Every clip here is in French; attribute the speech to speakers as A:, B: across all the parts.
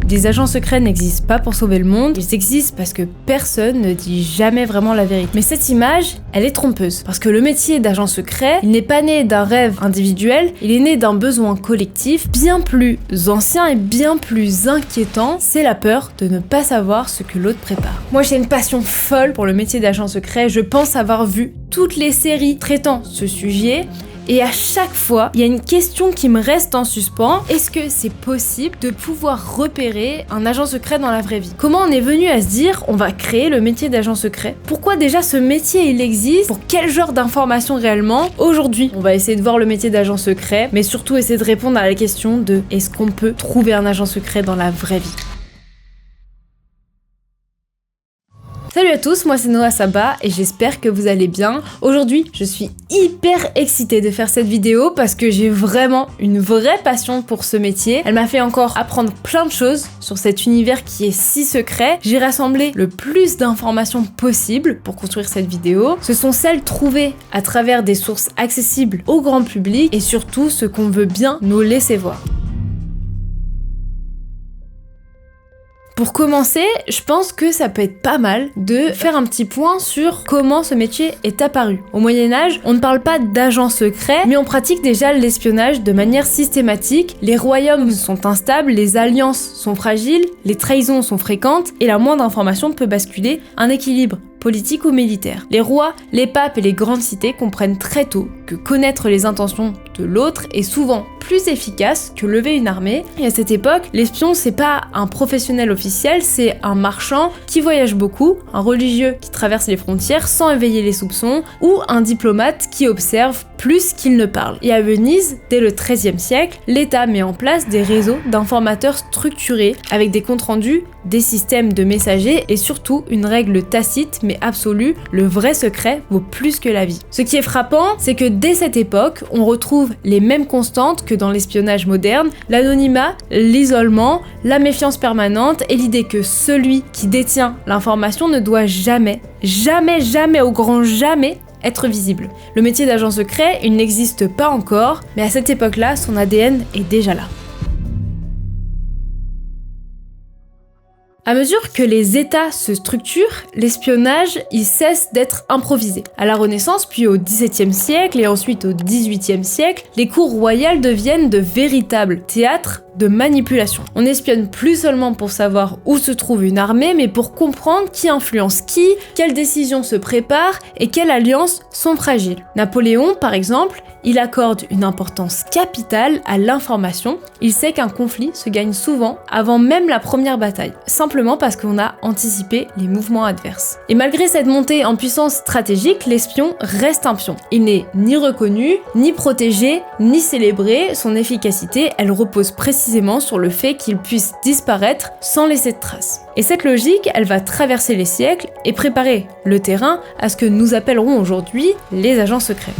A: Les agents secrets n'existent pas pour sauver le monde, ils existent parce que personne ne dit jamais vraiment la vérité. Mais cette image, elle est trompeuse, parce que le métier d'agent secret, il n'est pas né d'un rêve individuel, il est né d'un besoin collectif bien plus ancien et bien plus inquiétant, c'est la peur de ne pas savoir ce que l'autre prépare. Moi j'ai une passion folle pour le métier d'agent secret, je pense avoir vu toutes les séries traitant ce sujet. Et à chaque fois, il y a une question qui me reste en suspens. Est-ce que c'est possible de pouvoir repérer un agent secret dans la vraie vie ? Comment on est venu à se dire, on va créer le métier d'agent secret ? Pourquoi déjà ce métier il existe ? Pour quel genre d'informations réellement ? Aujourd'hui, on va essayer de voir le métier d'agent secret, mais surtout essayer de répondre à la question de est-ce qu'on peut trouver un agent secret dans la vraie vie ? Salut à tous, moi c'est Noah Saba et j'espère que vous allez bien. Aujourd'hui, je suis hyper excitée de faire cette vidéo parce que j'ai vraiment une vraie passion pour ce métier. Elle m'a fait encore apprendre plein de choses sur cet univers qui est si secret. J'ai rassemblé le plus d'informations possible pour construire cette vidéo. Ce sont celles trouvées à travers des sources accessibles au grand public et surtout ce qu'on veut bien nous laisser voir. Pour commencer, je pense que ça peut être pas mal de faire un petit point sur comment ce métier est apparu. Au Moyen-Âge, on ne parle pas d'agents secrets, mais on pratique déjà l'espionnage de manière systématique. Les royaumes sont instables, les alliances sont fragiles, les trahisons sont fréquentes et la moindre information peut basculer un équilibre politique ou militaire. Les rois, les papes et les grandes cités comprennent très tôt que connaître les intentions de l'autre est souvent plus efficace que lever une armée. Et à cette époque, l'espion c'est pas un professionnel officiel, c'est un marchand qui voyage beaucoup, un religieux qui traverse les frontières sans éveiller les soupçons, ou un diplomate qui observe plus qu'il ne parle. Et à Venise, dès le XIIIe siècle, l'État met en place des réseaux d'informateurs structurés avec des comptes rendus, des systèmes de messagers et surtout une règle tacite mais absolue, le vrai secret vaut plus que la vie. Ce qui est frappant, c'est que dès cette époque, on retrouve les mêmes constantes que dans l'espionnage moderne, l'anonymat, l'isolement, la méfiance permanente et l'idée que celui qui détient l'information ne doit jamais au grand jamais être visible. Le métier d'agent secret, il n'existe pas encore, mais à cette époque-là, son ADN est déjà là. À mesure que les États se structurent, l'espionnage, il cesse d'être improvisé. À la Renaissance, puis au XVIIe siècle et ensuite au XVIIIe siècle, les cours royales deviennent de véritables théâtres de manipulation. On n'espionne plus seulement pour savoir où se trouve une armée, mais pour comprendre qui influence qui, quelles décisions se préparent et quelles alliances sont fragiles. Napoléon, par exemple, il accorde une importance capitale à l'information. Il sait qu'un conflit se gagne souvent avant même la première bataille, simplement parce qu'on a anticipé les mouvements adverses. Et malgré cette montée en puissance stratégique, l'espion reste un pion. Il n'est ni reconnu, ni protégé, ni célébré. Son efficacité, elle repose précisément sur le fait qu'il puisse disparaître sans laisser de traces. Et cette logique, elle va traverser les siècles et préparer le terrain à ce que nous appellerons aujourd'hui les agents secrets.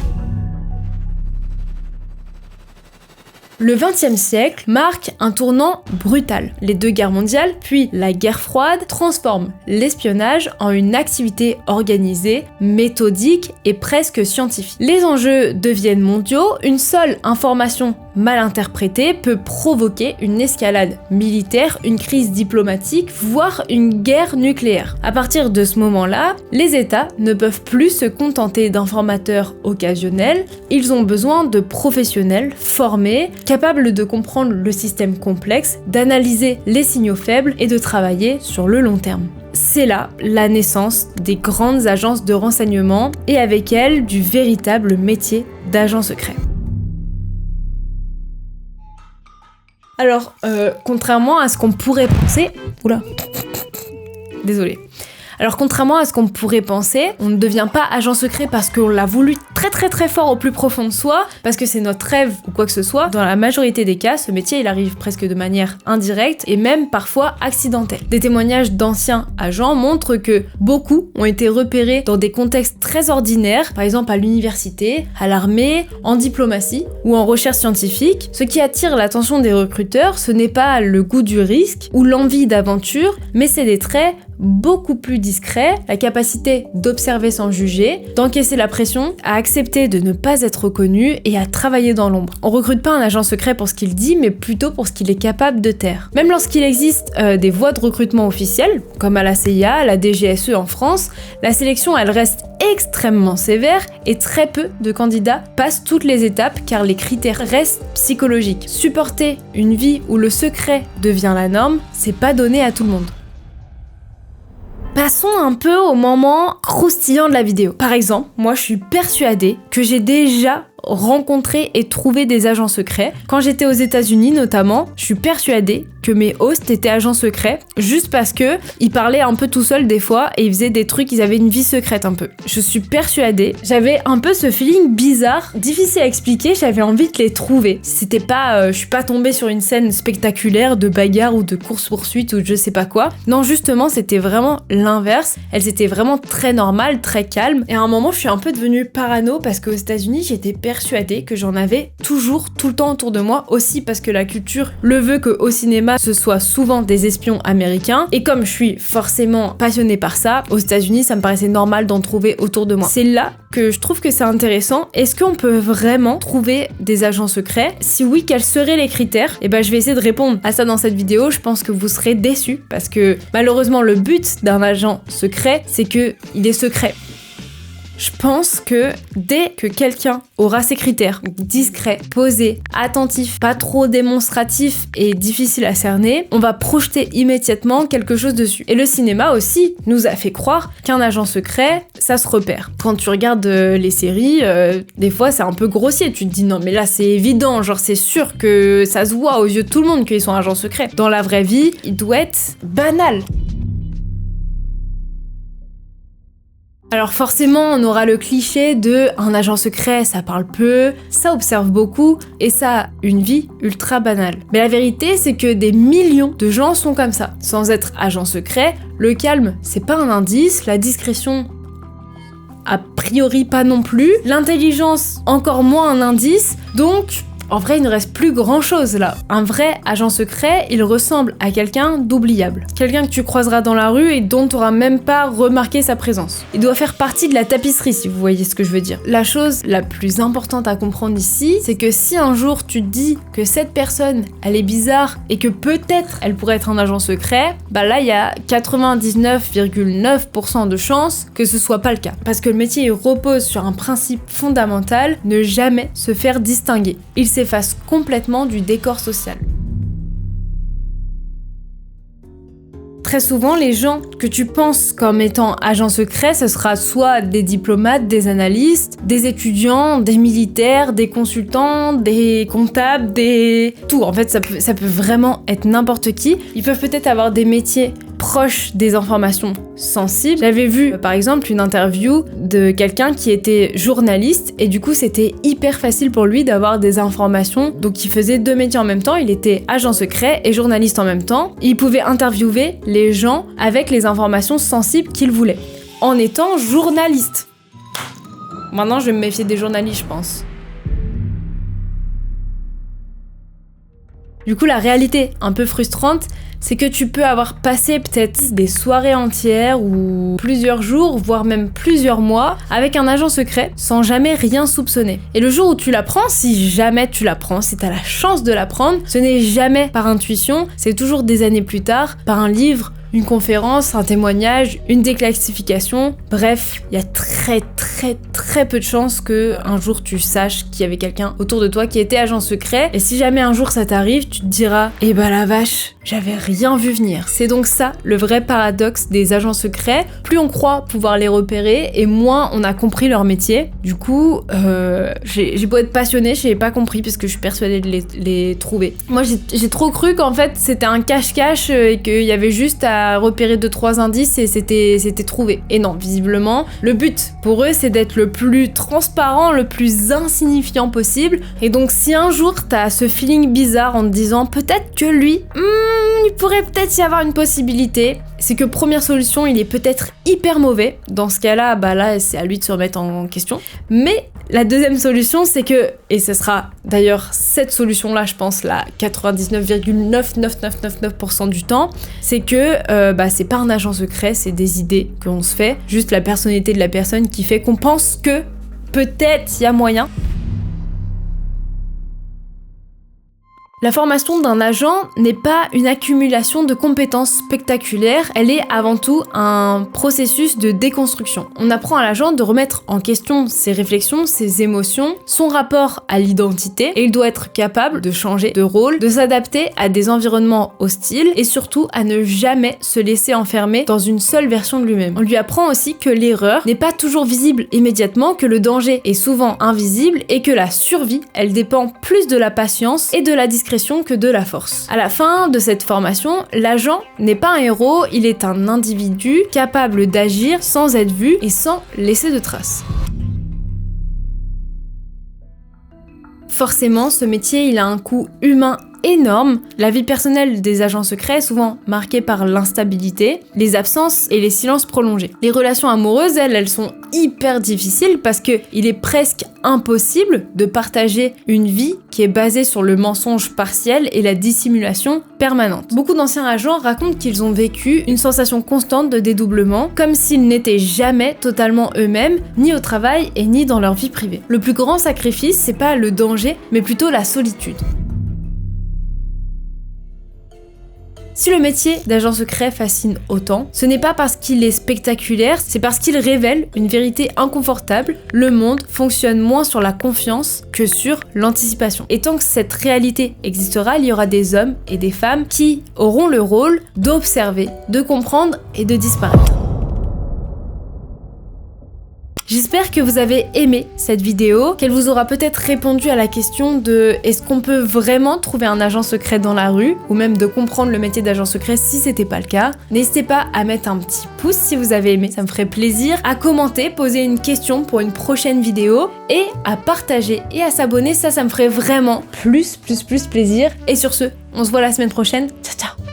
A: Le XXe siècle marque un tournant brutal. Les deux guerres mondiales, puis la guerre froide, transforment l'espionnage en une activité organisée, méthodique et presque scientifique. Les enjeux deviennent mondiaux, une seule information mal interprétée peut provoquer une escalade militaire, une crise diplomatique, voire une guerre nucléaire. À partir de ce moment-là, les États ne peuvent plus se contenter d'informateurs occasionnels, ils ont besoin de professionnels formés, capables de comprendre le système complexe, d'analyser les signaux faibles et de travailler sur le long terme. C'est là la naissance des grandes agences de renseignement et avec elles du véritable métier d'agent secret. Alors, contrairement à ce qu'on pourrait penser... Désolée. Alors contrairement à ce qu'on pourrait penser, on ne devient pas agent secret parce qu'on l'a voulu très fort au plus profond de soi, parce que c'est notre rêve ou quoi que ce soit. Dans la majorité des cas, ce métier il arrive presque de manière indirecte et même parfois accidentelle. Des témoignages d'anciens agents montrent que beaucoup ont été repérés dans des contextes très ordinaires, par exemple à l'université, à l'armée, en diplomatie ou en recherche scientifique. Ce qui attire l'attention des recruteurs, ce n'est pas le goût du risque ou l'envie d'aventure, mais c'est des traits beaucoup plus discrets, la capacité d'observer sans juger, d'encaisser la pression, à accepter de ne pas être reconnu et à travailler dans l'ombre. On recrute pas un agent secret pour ce qu'il dit, mais plutôt pour ce qu'il est capable de taire. Même lorsqu'il existe des voies de recrutement officielles, comme à la CIA, à la DGSE en France, la sélection elle reste extrêmement sévère et très peu de candidats passent toutes les étapes car les critères restent psychologiques. Supporter une vie où le secret devient la norme, c'est pas donné à tout le monde. Passons un peu au moment croustillant de la vidéo. Par exemple, moi je suis persuadée que j'ai déjà rencontré et trouvé des agents secrets. Quand j'étais aux États-Unis notamment, je suis persuadée que mes hosts étaient agents secrets juste parce que ils parlaient un peu tout seuls des fois et ils faisaient des trucs, ils avaient une vie secrète un peu. Je suis persuadée, j'avais un peu ce feeling bizarre, difficile à expliquer, j'avais envie de les trouver. C'était pas, je suis pas tombée sur une scène spectaculaire de bagarre ou de course-poursuite ou de je sais pas quoi. Non, justement, c'était vraiment l'inverse. Elles étaient vraiment très normales, très calmes. Et à un moment, je suis un peu devenue parano parce qu'aux États-Unis, j'étais persuadée que j'en avais toujours, tout le temps autour de moi, aussi parce que la culture le veut qu'au cinéma, ce soit souvent des espions américains. Et comme je suis forcément passionnée par ça, aux États-Unis, ça me paraissait normal d'en trouver autour de moi. C'est là que je trouve que c'est intéressant. Est-ce qu'on peut vraiment trouver des agents secrets? Si oui, quels seraient les critères? Et ben, je vais essayer de répondre à ça dans cette vidéo. Je pense que vous serez déçus parce que malheureusement, le but d'un agent secret, c'est que il est secret. Je pense que dès que quelqu'un aura ses critères, discret, posé, attentif, pas trop démonstratif et difficile à cerner, on va projeter immédiatement quelque chose dessus. Et le cinéma aussi nous a fait croire qu'un agent secret, ça se repère. Quand tu regardes les séries, des fois c'est un peu grossier, tu te dis non mais là c'est évident, genre c'est sûr que ça se voit aux yeux de tout le monde qu'ils sont agents secrets. Dans la vraie vie, il doit être banal. Alors forcément, on aura le cliché de un agent secret, ça parle peu, ça observe beaucoup et ça a une vie ultra banale. Mais la vérité, c'est que des millions de gens sont comme ça. Sans être agent secret, le calme, c'est pas un indice, la discrétion, a priori pas non plus, l'intelligence, encore moins un indice, donc en vrai, il ne reste plus grand chose là. Un vrai agent secret, il ressemble à quelqu'un d'oubliable. Quelqu'un que tu croiseras dans la rue et dont tu n'auras même pas remarqué sa présence. Il doit faire partie de la tapisserie, si vous voyez ce que je veux dire. La chose la plus importante à comprendre ici, c'est que si un jour tu te dis que cette personne, elle est bizarre et que peut-être elle pourrait être un agent secret, bah là, il y a 99,9% de chances que ce soit pas le cas. Parce que le métier il repose sur un principe fondamental, ne jamais se faire distinguer. Il s'efface complètement du décor social. Très souvent, les gens que tu penses comme étant agents secrets, ce sera soit des diplomates, des analystes, des étudiants, des militaires, des consultants, des comptables, tout. En fait, ça peut vraiment être n'importe qui. Ils peuvent peut-être avoir des métiers proches des informations sensibles. J'avais vu par exemple une interview de quelqu'un qui était journaliste et du coup c'était hyper facile pour lui d'avoir des informations. Donc il faisait 2 métiers en même temps, il était agent secret et journaliste en même temps. Il pouvait interviewer les gens avec les informations sensibles qu'il voulait en étant journaliste. Maintenant je vais me méfier des journalistes, je pense. Du coup, la réalité un peu frustrante, c'est que tu peux avoir passé peut-être des soirées entières ou plusieurs jours, voire même plusieurs mois, avec un agent secret sans jamais rien soupçonner. Et le jour où tu l'apprends, si jamais tu l'apprends, si t'as la chance de l'apprendre, ce n'est jamais par intuition, c'est toujours des années plus tard, par un livre, une conférence, un témoignage, une déclassification. Bref, il y a très peu de chances que un jour tu saches qu'il y avait quelqu'un autour de toi qui était agent secret. Et si jamais un jour ça t'arrive, tu te diras « Eh ben la vache, j'avais rien vu venir ». C'est donc ça, le vrai paradoxe des agents secrets. Plus on croit pouvoir les repérer et moins on a compris leur métier. Du coup, j'ai beau être passionnée, je n'ai pas compris parce que je suis persuadée de les trouver. Moi, j'ai trop cru qu'en fait c'était un cache-cache et qu'il y avait juste à repérer 2-3 indices et c'était trouvé. Et non, visiblement, le but pour eux c'est d'être le plus transparent, le plus insignifiant possible. Et donc si un jour t'as ce feeling bizarre en te disant peut-être que lui, il pourrait peut-être y avoir une possibilité, c'est que première solution, il est peut-être hyper mauvais. Dans ce cas-là, bah là c'est à lui de se remettre en question. Mais la deuxième solution, c'est que, et ce sera d'ailleurs cette solution-là, je pense, la 99,99999% du temps, c'est que c'est pas un agent secret, c'est des idées qu'on se fait, juste la personnalité de la personne qui fait qu'on pense que peut-être y a moyen. La formation d'un agent n'est pas une accumulation de compétences spectaculaires, elle est avant tout un processus de déconstruction. On apprend à l'agent de remettre en question ses réflexions, ses émotions, son rapport à l'identité, et il doit être capable de changer de rôle, de s'adapter à des environnements hostiles et surtout à ne jamais se laisser enfermer dans une seule version de lui-même. On lui apprend aussi que l'erreur n'est pas toujours visible immédiatement, que le danger est souvent invisible et que la survie, elle dépend plus de la patience et de la discrétion que de la force. À la fin de cette formation, l'agent n'est pas un héros, il est un individu capable d'agir sans être vu et sans laisser de traces. Forcément, ce métier, il a un coût humain énorme. La vie personnelle des agents secrets est souvent marquée par l'instabilité, les absences et les silences prolongés. Les relations amoureuses, elles sont hyper difficiles parce que il est presque impossible de partager une vie qui est basée sur le mensonge partiel et la dissimulation permanente. Beaucoup d'anciens agents racontent qu'ils ont vécu une sensation constante de dédoublement, comme s'ils n'étaient jamais totalement eux-mêmes, ni au travail et ni dans leur vie privée. Le plus grand sacrifice, c'est pas le danger, mais plutôt la solitude. Si le métier d'agent secret fascine autant, ce n'est pas parce qu'il est spectaculaire, c'est parce qu'il révèle une vérité inconfortable. Le monde fonctionne moins sur la confiance que sur l'anticipation. Et tant que cette réalité existera, il y aura des hommes et des femmes qui auront le rôle d'observer, de comprendre et de disparaître. J'espère que vous avez aimé cette vidéo, qu'elle vous aura peut-être répondu à la question de est-ce qu'on peut vraiment trouver un agent secret dans la rue, ou même de comprendre le métier d'agent secret si c'était pas le cas. N'hésitez pas à mettre un petit pouce si vous avez aimé, ça me ferait plaisir, à commenter, poser une question pour une prochaine vidéo, et à partager et à s'abonner, ça me ferait vraiment plus plaisir. Et sur ce, on se voit la semaine prochaine, ciao ciao.